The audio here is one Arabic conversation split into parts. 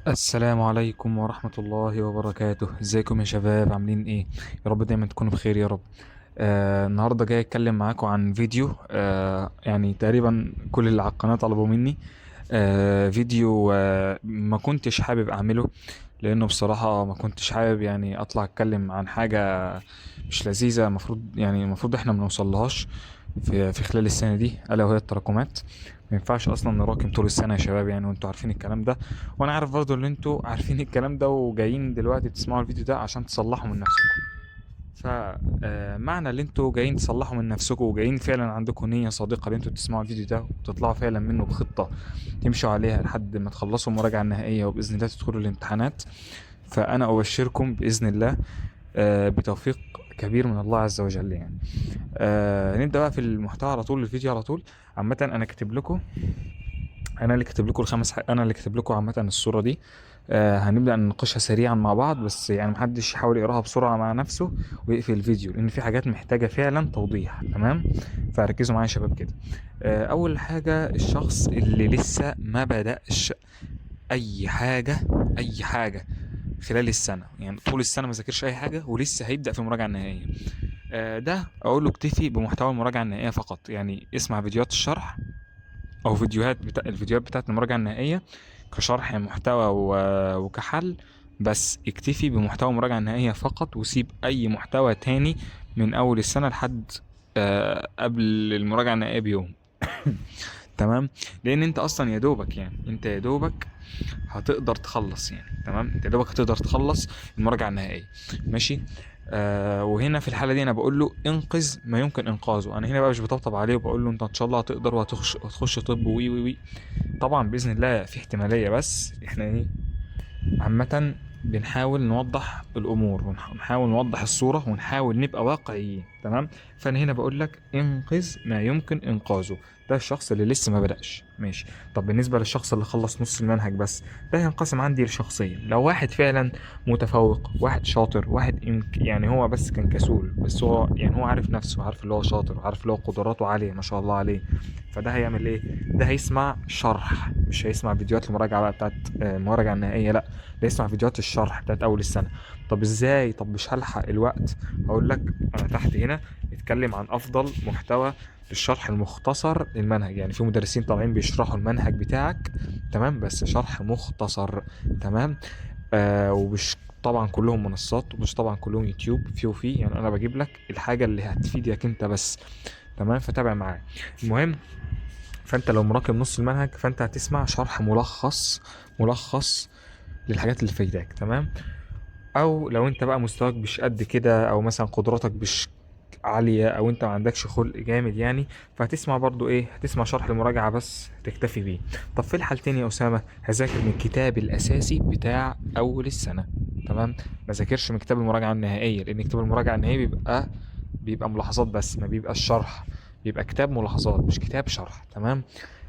السلام عليكم ورحمة الله وبركاته. ازيكم يا شباب؟ عاملين ايه؟ يا رب دايما تكونوا بخير يا رب. النهاردة جاي اتكلم معاكم عن فيديو، يعني تقريبا كل اللي على القناة طلبوا مني. فيديو ما كنتش حابب اعمله، لانه بصراحة ما كنتش حابب يعني اطلع اتكلم عن حاجة مش لذيذة. المفروض احنا ما نوصلهاش في خلال السنة دي، الا وهي التراكمات. ما ينفعش اصلا نراكم طول السنة يا شباب، يعني وانتوا عارفين الكلام ده، وانا عارف برضو ان انتوا عارفين الكلام ده وجايين دلوقتي تسمعوا الفيديو ده عشان تصلحوا من نفسكم. فمعنى ان انتوا جايين تصلحوا من نفسكم وجايين فعلا عندكم نية صادقة ان انتوا تسمعوا الفيديو ده وتطلعوا فعلا منه بخطة تمشوا عليها لحد ما تخلصوا المراجعة النهائية وبإذن الله تدخلوا الامتحانات، فأنا أبشركم بإذن الله بتوفيق كبير من الله عز وجل يعني. نبدأ بقى في المحتوى على طول، الفيديو على طول. عامة انا اللي كاتب لكم عامه الصوره دي. هنبدا نناقشها سريعا مع بعض، بس يعني محدش يحاول يقراها بسرعه مع نفسه ويقفل الفيديو، لان في حاجات محتاجه فعلا توضيح. تمام؟ فركزوا معايا يا شباب كده. اول حاجه، الشخص اللي لسه ما بدأش اي حاجه، اي حاجه خلال السنه، يعني طول السنه ما ذاكرش اي حاجه ولسه هيبدأ في المراجعه النهائيه. ده اقول له اكتفي بمحتوى المراجعه النهائيه فقط، يعني اسمع فيديوهات الشرح او الفيديوهات بتاعت المراجعه النهائيه كشرح محتوى وكحل. بس اكتفي بمحتوى المراجعه النهائيه فقط، وسيب اي محتوى تاني من اول السنه لحد قبل المراجعه النهائيه بيوم. تمام؟ لان انت اصلا يا دوبك، يعني انت يا دوبك هتقدر تخلص، يعني تمام، انت يا دوبك هتقدر تخلص المراجعه النهائيه. ماشي؟ وهنا في الحاله دي انا بقول له انقذ ما يمكن انقاذه. انا هنا بقى مش بطبطب عليه وبقول له انت ان شاء الله هتقدر وهتخش طب وي وي وي. طبعا باذن الله في احتماليه، بس احنا ايه، عامه بنحاول نوضح الامور ونحاول نوضح الصوره ونحاول نبقى واقعيين. تمام؟ فانا هنا بقول لك انقذ ما يمكن انقاذه. ده الشخص اللي لسه ما بدأش. ماشي؟ طب بالنسبه للشخص اللي خلص نص المنهج بس، ده هينقسم عندي لشخصين. لو واحد فعلا متفوق، واحد شاطر، واحد يعني هو بس كان كسول، بس هو يعني هو عارف نفسه، عارف اللي هو شاطر وعارف اللي هو قدراته عاليه ما شاء الله عليه، فده هيعمل ايه؟ ده هيسمع شرح، مش هيسمع فيديوهات المراجعه بقى بتاعت المراجعه النهائيه، لا، ده يسمع فيديوهات الشرح بتاعت اول السنه. طب ازاي؟ طب مش هلحق الوقت. هقول لك انا تحت هنا اتكلم عن افضل محتوى للشرح المختصر للمنهج. يعني في مدرسين طالعين بيشرحوا المنهج بتاعك، تمام، بس شرح مختصر. تمام؟ ومش طبعا كلهم منصات، ومش طبعا كلهم يوتيوب، في يعني انا بجيب لك الحاجه اللي هتفيدك انت بس. تمام؟ فتابع معايا. المهم، فانت لو مراكم نص المنهج فانت هتسمع شرح ملخص للحاجات اللي فايداك. تمام؟ او لو انت بقى مستواك مش قد كده، او مثلا قدراتك مش عالية، او انت ما عندكش خلق جامد يعني، فهتسمع برضو ايه، هتسمع شرح المراجعة بس تكتفي بيه. طب في الحالتين يا اسامة هذاكر من الكتاب الاساسي بتاع اول السنة. تمام؟ ما ذاكرش من كتاب المراجعة النهائية، لان كتاب المراجعة النهائي بيبقى ملاحظات بس، ما بيبقاش شرح، بيبقى كتاب ملاحظات مش كتاب شرح. تمام؟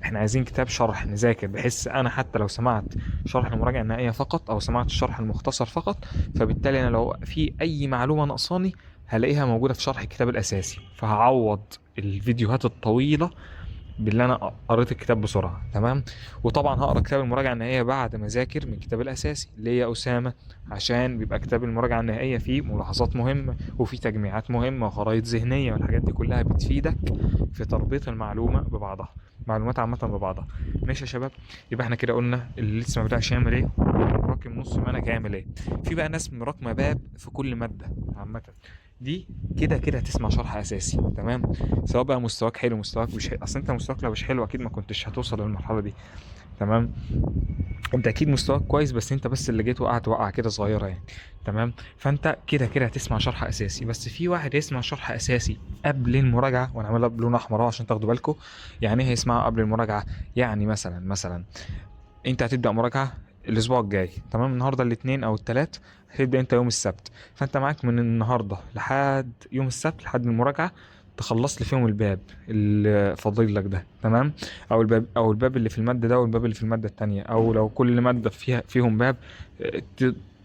احنا عايزين كتاب شرح نذاكر، بحيث انا حتى لو سمعت شرح المراجعة النهائية فقط او سمعت الشرح المختصر فقط، فبالتالي انا لو في اي معلومة ناقصاني هلاقيها موجودة في شرح الكتاب الاساسي، فهعوض الفيديوهات الطويلة باللي انا قريت الكتاب بسرعة. تمام؟ وطبعا هقرا كتاب المراجعة النهائية بعد ما اذاكر من الكتاب الاساسي. ليه يا اسامة؟ عشان بيبقى كتاب المراجعة النهائية فيه ملاحظات مهمة وفيه تجميعات مهمة وخرائط ذهنية، والحاجات دي كلها بتفيدك في تربيط المعلومة ببعضها، معلومات عامة ببعضها. ماشي يا شباب؟ يبقى احنا كده قلنا اللي لسه ما بدأش يعمل ايه، مراكم نص منهج هيعمل ايه. في بقى ناس مراكمة باب في كل مادة عامة، دي كده كده هتسمع شرح اساسي. تمام؟ سواء بقى مستواك حلو مستواك مش حلو، اصل انت مستواك لو مش حلو اكيد ما كنتش هتوصل للمرحله دي. تمام؟ انت اكيد مستواك كويس، بس انت بس اللي جيت وقعت وقعه كده صغيره يعني. تمام؟ فانت كده كده هتسمع شرح اساسي، بس في واحد يسمع شرح اساسي قبل المراجعه، وانا عاملها بلون احمر اهو عشان تاخدوا بالكم. يعني ايه هيسمعه قبل المراجعه؟ يعني مثلا انت هتبدا مراجعه الاسبوع الجاي، تمام، النهارده الاثنين او الثلاث، هتبدا انت يوم السبت، فانت معاك من النهارده لحد يوم السبت لحد المراجعه تخلص لي فيهم الباب اللي فاضل لك ده. تمام؟ او الباب اللي في الماده ده والباب اللي في الماده التانية، او لو كل ماده فيهم باب،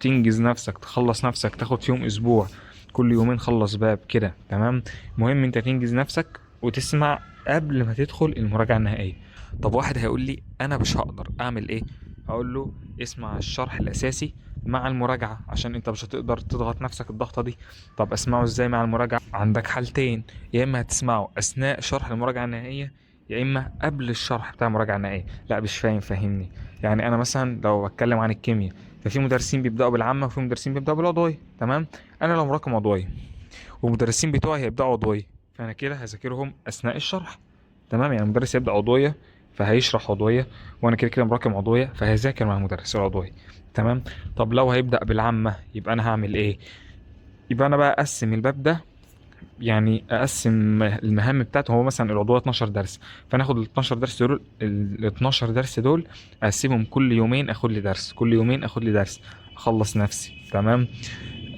تنجز نفسك، تخلص نفسك، تاخد فيهم اسبوع، كل يومين خلص باب كده. تمام؟ المهم انت تنجز نفسك وتسمع قبل ما تدخل المراجعه النهائيه. طب واحد هيقول لي انا مش هقدر اعمل ايه؟ هقول له اسمع الشرح الاساسي مع المراجعة، عشان انت مش هتقدر تضغط نفسك الضغطة دي. طب اسمعه ازاي مع المراجعة؟ عندك حالتين، يا اما هتسمعه اثناء شرح المراجعة النهائية، يا اما قبل الشرح بتاع المراجعة النهائية. لا مش فاهم، فهمني. يعني انا مثلا لو بتكلم عن الكيمياء، ففي مدرسين بيبدأوا بالعامة وفي مدرسين بيبدأوا بالعضوية، تمام؟ انا لو مراكم عضوية والمدرسين بتوعي هيبدأوا عضوية، فانا كده هذاكرهم اثناء الشرح، تمام؟ يعني المدرس يبدأ عضوية فهيشرح عضوية، وانا كده كده مراكم عضوية فهذاكر مع المدرس العضوية، تمام؟ طب لو هيبدأ بالعامة يبقى انا هعمل ايه؟ يبقى انا بقى اقسم الباب ده، يعني اقسم المهام بتاعته. هو مثلا العضوية 12 درس، فناخد ال 12 درس دول، ال 12 درس دول اقسمهم كل يومين اخد لي درس، كل يومين اخد لي درس، اخلص نفسي، تمام؟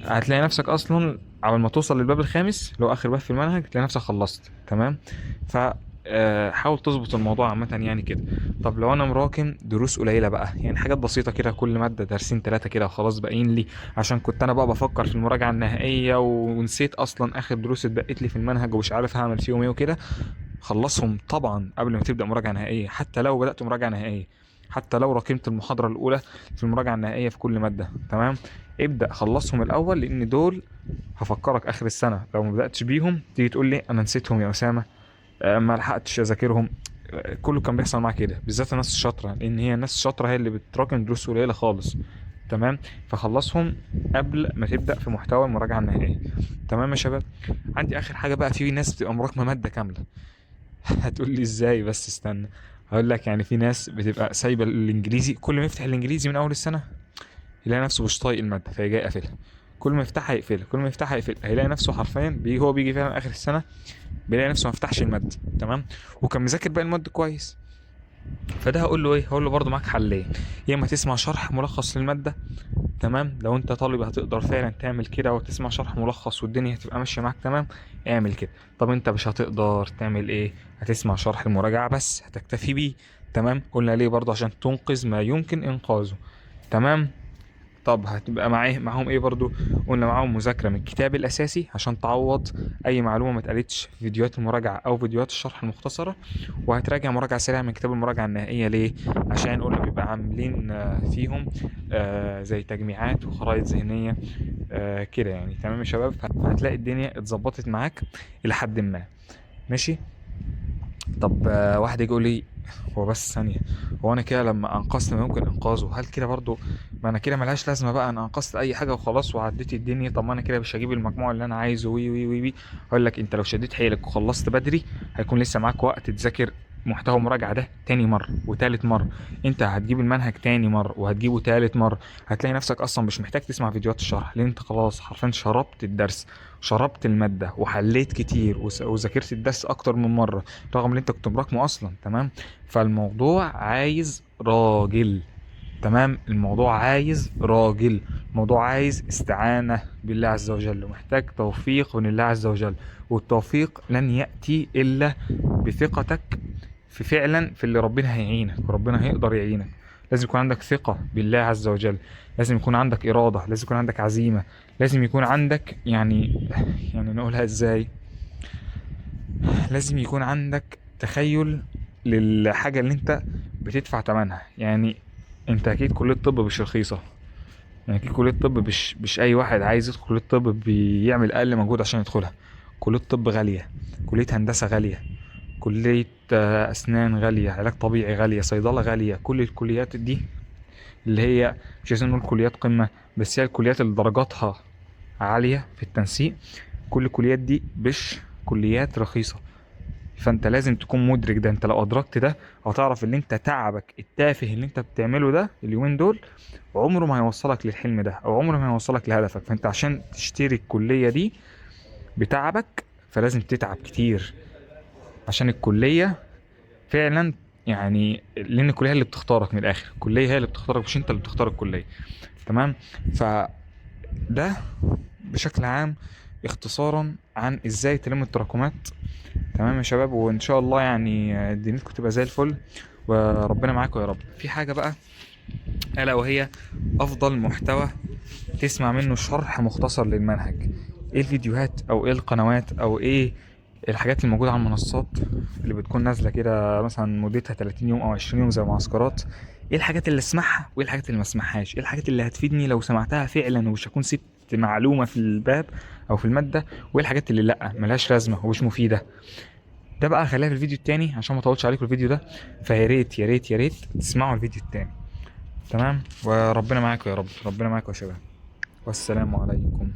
هتلاقي نفسك اصلا على ما توصل للباب الخامس اللي هو اخر باب في المنهج تلاقي نفسك خلصت، تمام؟ ف حاول تظبط الموضوع عامة يعني كده. طب لو انا مراكم دروس قليلة بقى، يعني حاجات بسيطة كده، كل مادة درسين ثلاثة كده وخلاص باقيين لي، عشان كنت انا بقى بفكر في المراجعة النهائية ونسيت اصلا اخر دروس اتبقت لي في المنهج ومش عارف هعمل فيهم ايه وكده، خلصهم طبعا قبل ما تبدأ مراجعة نهائية. حتى لو بدأت مراجعة نهائية، حتى لو راكمت المحاضرة الأولى في المراجعة النهائية في كل مادة، تمام؟ ابدأ خلصهم الأول، لأن دول هفكرك آخر السنة لو ما بدأتش بيهم تيجي تقول لي أنا نسيتهم يا أسامة، ما لحقتش أذاكرهم. كله كان بيحصل معاه كده، بالذات الناس الشاطرة، لأن هي الناس الشاطرة هي اللي بتراكم دروس قليلة خالص، تمام؟ فخلصهم قبل ما تبدأ في محتوى المراجعة النهائية، تمام يا شباب؟ عندي آخر حاجة بقى، في ناس بتبقى مراكمة مادة كاملة. هتقول لي ازاي؟ بس استنى هقول لك. يعني في ناس بتبقى سايبه الانجليزي، كل ما يفتح الانجليزي من اول السنه يلاقي نفسه مش طايق الماده فيجي قافلها، كل ما يفتحها يقفلها، كل ما يفتحها يقفلها، هيلاقي نفسه حرفيا بيجي فعلا اخر السنه بيلاقي نفسه ما فتحش الماده، تمام؟ وكان مذاكر باقي الماده كويس. فده هقول له ايه؟ هقول له برضه معاك حلين، يا اما تسمع شرح ملخص للماده، تمام؟ لو انت طالب هتقدر فعلا تعمل كده وتسمع شرح ملخص والدنيا هتبقى ماشيه معاك تمام، اعمل كده. طب انت مش هتقدر تعمل ايه؟ هتسمع شرح المراجعه بس، هتكتفي بيه، تمام؟ قلنا ليه برضه؟ عشان تنقذ ما يمكن انقاذه، تمام؟ طب هتبقى معاهم ايه برضو؟ قلنا معاهم مذاكرة من الكتاب الأساسي عشان تعوض أي معلومة ما اتقالتش في فيديوهات المراجعة أو فيديوهات الشرح المختصرة، وهتراجع مراجعة سريعة من كتاب المراجعة النهائية. ليه؟ عشان قلنا بيبقى عاملين فيهم زي تجميعات وخرائط ذهنية كده يعني، تمام يا شباب؟ فهتلاقي الدنيا اتظبطت معاك إلى حد ما، ماشي؟ طب واحد يجي يقول لي هو بس ثانية، هو انا كده لما انقذت ما يمكن انقاذه، هل كده برضو ما انا كده ملهاش لازمة بقى؟ انا انقذت اي حاجة وخلاص وعديت الدنيا، طب ما انا كده مش هجيب المجموع اللي انا عايزه وي وي وي وي. هقول لك انت لو شديت حيلك وخلصت بدري هيكون لسه معاك وقت تذاكر محتوى المراجعة ده تاني مرة وتالت مرة. انت هتجيب المنهج تاني مرة وهتجيبه تالت مرة، هتلاقي نفسك اصلا مش محتاج تسمع فيديوهات الشرح، لان انت خلاص حرفيا شربت الدرس، شربت المادة وحليت كتير وذاكرت الدرس اكتر من مرة، رغم ان انت كنت مراكمه اصلا، تمام؟ فالموضوع عايز راجل، تمام؟ الموضوع عايز راجل، الموضوع عايز استعانة بالله عز وجل، ومحتاج توفيق من الله عز وجل، والتوفيق لن يأتي إلا بثقتك في فعلا في اللي ربنا هيعينك وربنا هيقدر يعينك. لازم يكون عندك ثقة بالله عز وجل، لازم يكون عندك إرادة، لازم يكون عندك عزيمة، لازم يكون عندك يعني نقولها ازاي، لازم يكون عندك تخيل للحاجة اللي انت بتدفع تمنها. يعني انت اكيد كلية الطب مش رخيصة، يعني اكيد كلية الطب مش اي واحد عايز يدخل كلية الطب بيعمل اقل مجهود عشان يدخلها. كلية الطب غالية، كلية هندسة غالية، كلية اسنان غالية، علاج طبيعي غالية، صيدلة غالية، كل الكليات دي اللي هي مش عايزين نقول كليات قمة، بس هي الكليات اللي درجاتها عالية في التنسيق، كل الكليات دي مش كليات رخيصة. فانت لازم تكون مدرك ده، انت لو ادركت ده هتعرف ان انت تعبك التافه اللي انت بتعمله ده اليومين دول عمره ما هيوصلك للحلم ده، او عمره ما هيوصلك لهدفك. فانت عشان تشتري الكلية دي بتعبك فلازم تتعب كتير عشان الكلية فعلا، يعني لان الكلية هي اللي بتختارك من الاخر، الكلية هي اللي بتختارك مش انت اللي بتختار الكلية، تمام؟ فده بشكل عام اختصارا عن ازاي تلم التراكمات، تمام يا شباب؟ وان شاء الله يعني دنيتكم تبقى زي الفل وربنا معاكم يا رب. في حاجة بقى الا وهي افضل محتوى تسمع منه شرح مختصر للمنهج، ايه الفيديوهات او ايه القنوات او ايه الحاجات اللي موجودة على المنصات اللي بتكون نازلة كده مثلا مدتها 30 يوم او 20 يوم زي معسكرات، ايه الحاجات اللي اسمعها وايه الحاجات اللي ما اسمعهاش، ايه الحاجات اللي هتفيدني لو سمعتها فعلا ومش هكون سبت معلومه في الباب او في الماده، وايه الحاجات اللي لا ملهاش لازمه ومش مفيده. ده بقى خليها في الفيديو التاني عشان ما اطولش عليكم الفيديو ده. فيا ريت يا ريت يا ريت تسمعوا الفيديو التاني. تمام، وربنا معاكم يا رب، ربنا معاكم يا شباب، والسلام عليكم.